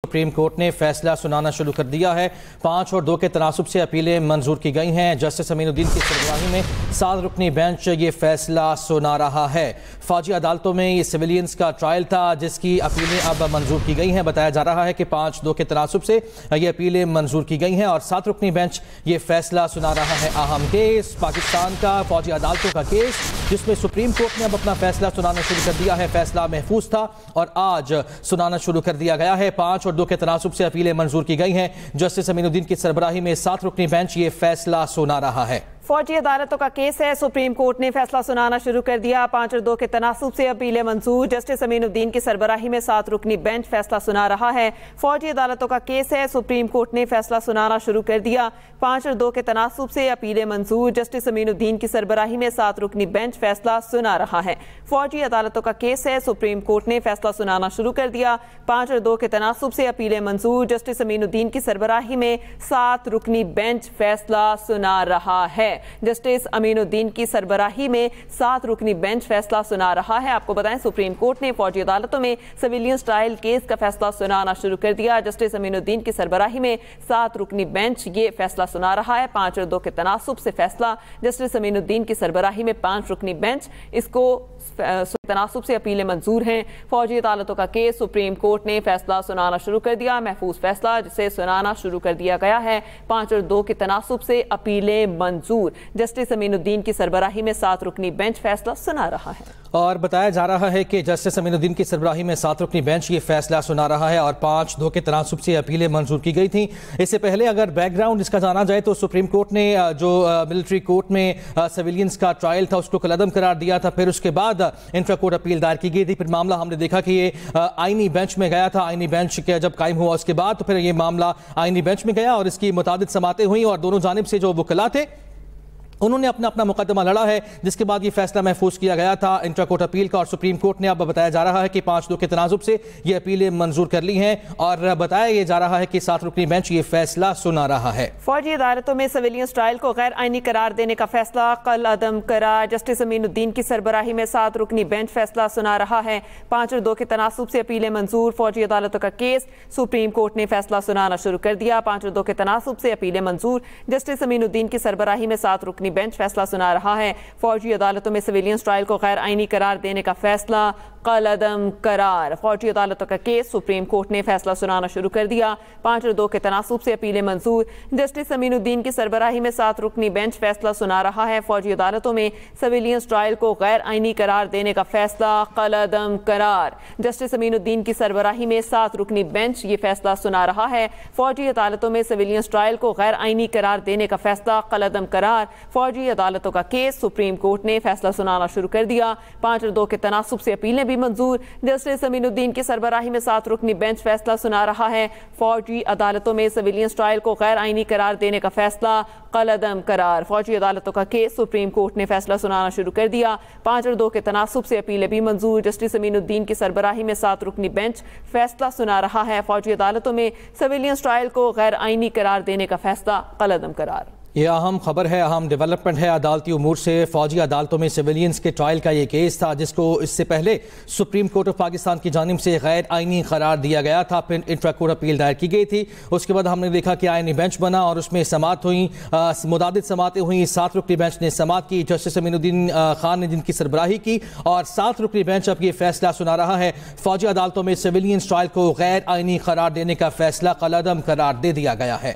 Supreme court نے فیصلہ سنانا شروع کر دیا ہے۔ 5 اور 2 کے تناسب سے اپیلیں منظور کی گئی ہیں۔ جسٹس امین الدین کی سربراہی میں 7 رکنی بینچ یہ فیصلہ سنا رہا ہے۔ فوجی عدالتوں میں یہ سویلینز کا ٹرائل تھا جس کی اپیلیں اب منظور کی گئی ہیں۔ بتایا جا رہا ہے کہ 5-2 کے تناسب سے یہ اپیلیں منظور کی گئی ہیں اور 7 رکنی بینچ یہ فیصلہ سنا رہا ہے۔ اہم کیس پاکستان کا فوجی عدالتوں کا کیس جس میں سپریم کورٹ نے اب اپنا فیصلہ سنانا شروع کر دیا ہے۔ فیصلہ محفوظ تھا اور آج سنانا شروع کر دیا گیا ہے۔ 5 اور 2 کے تناسب سے اپیلیں منظور کی گئی ہیں۔ جسٹس امین الدین کی سربراہی میں 7 رکنی بینچ یہ فیصلہ سنا رہا ہے۔ فوجی عدالتوں کا کیس ہے، سپریم کورٹ نے فیصلہ سنانا شروع کر دیا۔ 5 اور 2 کے تناسب سے اپیلیں منظور۔ جسٹس امین الدین کی سربراہی میں 7 رکنی بینچ فیصلہ سنا رہا ہے۔ فوجی عدالتوں کا کیس ہے، سپریم کورٹ نے فیصلہ سنانا شروع کر دیا۔ 5 اور 2 کے تناسب سے اپیلیں منظور۔ جسٹس امین الدین کی سربراہی میں 7 رکنی بینچ فیصلہ سنا رہا ہے۔ فوجی عدالتوں کا کیس ہے، سپریم کورٹ نے فیصلہ سنانا شروع کر دیا۔ 5 اور 2 کے تناسب سے اپیلیں منظور۔ جسٹس امین الدین کی سربراہی میں 7 رکنی بینچ فیصلہ سنا رہا ہے۔ جسٹس امین الدین کی سربراہی میں 7 رکنی بینچ فیصلہ سنا رہا ہے۔ آپ کو بتائیں سپریم کورٹ نے فوجی عدالتوں میں سویلینز ٹرائل کیس کا فیصلہ سنانا شروع کر دیا۔ جسٹس امین الدین کی سربراہی میں 7 رکنی بینچ یہ فیصلہ سنا رہا ہے۔ 5 اور 2 کے تناسب سے فیصلہ جسٹس امین الدین کی سربراہی میں 5 رکنی بینچ اس کو تناسب سے اپیلیں منظور ہیں۔ فوجی عدالتوں کا کیس سپریم کورٹ نے فیصلہ سنانا شروع کر دیا۔ محفوظ فیصلہ جسے سنانا شروع کر دیا گیا ہے۔ 5 اور 2 کے تناسب سے اپیلیں منظور۔ جسٹس امین الدین کی سربراہی میں 7 رکنی بینچ فیصلہ سنا رہا ہے۔ اور بتایا جا رہا ہے کہ جسٹس امین الدین کی سربراہی میں 7 رکنی بینچ یہ فیصلہ سنا رہا ہے اور 5-2 کے تناسب سے اپیلیں منظور کی گئی تھیں۔ اس سے پہلے اگر بیک گراؤنڈ اس کا جانا جائے تو سپریم کورٹ نے جو ملٹری کورٹ میں سویلینز کا ٹرائل تھا اس کو کالعدم قرار دیا تھا، پھر اس کے بعد انٹرا کورٹ اپیل دائر کی گئی تھی۔ پھر معاملہ ہم نے دیکھا کہ یہ آئینی بینچ میں گیا تھا۔ آئینی بینچ کے جب قائم ہوا اس کے بعد تو پھر یہ معاملہ آئینی بینچ میں گیا اور اس کی متعدد سماعتیں ہوئیں اور دونوں جانب سے جو وکلاء تھے انہوں نے اپنا مقدمہ لڑا ہے، جس کے بعد یہ فیصلہ محفوظ کیا گیا تھا انٹرا کورٹ اپیل کا اور سپریم کورٹ نے اب بتایا جا رہا ہے کہ 5-2 کے تناسب سے یہ اپیلیں منظور کر لی ہیں اور بتایا یہ جا رہا ہے کہ 7 رکنی بینچ یہ فیصلہ سنا رہا ہے۔ فوجی عدالتوں میں سویلینز ٹرائل کو غیر آئینی قرار دینے کا فیصلہ کل عدم کرا۔ جسٹس امین الدین کی سربراہی میں 7 رکنی بینچ فیصلہ سنا رہا ہے۔ 5 اور 2 کے تناسب سے اپیلیں منظور۔ فوجی عدالتوں کا کیس سپریم کورٹ نے فیصلہ سنانا شروع کر دیا۔ 5 اور 2 کے تناسب سے اپیلیں منظور۔ جسٹس امین الدین کی سربراہی میں 7 رکنی بینچ فیصلہ سنا رہا ہے۔ فوجی عدالتوں میں سویلینز ٹرائل کو غیر آئینی قرار دینے کا فیصلہ کل عدم قرار۔ فوجی عدالتوں کا کیس سپریم کورٹ نے فیصلہ سنانا شروع کر دیا۔ 5 اور 2 کے تناسب سے اپیلیں منظور۔ جسٹس امین الدین کی سربراہی میں 7 رکنی بینچ فیصلہ سنا رہا ہے۔ فوجی عدالتوں میں سویلینز ٹرائل کو غیر آئینی قرار دینے کا فیصلہ کل عدم قرار۔ جسٹس امین الدین کی سربراہی میں 7 رکنی بینچ یہ فیصلہ سنا رہا ہے۔ فوجی عدالتوں میں سویلینز ٹرائل کو غیر آئینی قرار دینے کا فیصلہ کل عدم قرار۔ فوجی عدالتوں کا کیس سپریم کورٹ نے فیصلہ سنانا شروع کر دیا۔ 5 اور 2 کے تناسب سے اپیلیں بھی منظور۔ جسٹس امین الدین کی سربراہی میں 7 رکنی بینچ فیصلہ سنا رہا ہے۔ فوجی عدالتوں میں سویلینز ٹرائل کو غیر آئینی قرار دینے کا فیصلہ کل عدم قرار۔ فوجی عدالتوں کا کیس سپریم کورٹ نے فیصلہ سنانا شروع کر دیا۔ 5 اور 2 کے تناسب سے اپیلیں بھی منظور۔ جسٹس امین الدین کی سربراہی میں 7 رکنی بینچ فیصلہ سنا رہا ہے۔ فوجی عدالتوں میں سویلینز ٹرائل کو غیر آئینی قرار دینے کا فیصلہ کل عدم قرار۔ یہ اہم خبر ہے، اہم ڈیولپمنٹ ہے عدالتی امور سے۔ فوجی عدالتوں میں سویلینز کے ٹرائل کا یہ کیس تھا جس کو اس سے پہلے سپریم کورٹ آف پاکستان کی جانب سے غیر آئینی قرار دیا گیا تھا، پھر انٹرا کورٹ اپیل دائر کی گئی تھی۔ اس کے بعد ہم نے دیکھا کہ آئینی بینچ بنا اور اس میں سماعت ہوئیں، متعدد سماعتیں ہوئیں۔ 7 رکنی بینچ نے سماعت کی، جسٹس امین الدین خان نے جن کی سربراہی کی اور 7 رکنی بینچ اب یہ فیصلہ سنا رہا ہے۔ فوجی عدالتوں میں سویلینز ٹرائل کو غیر آئینی قرار دینے کا فیصلہ کل عدم قرار دے دیا گیا ہے۔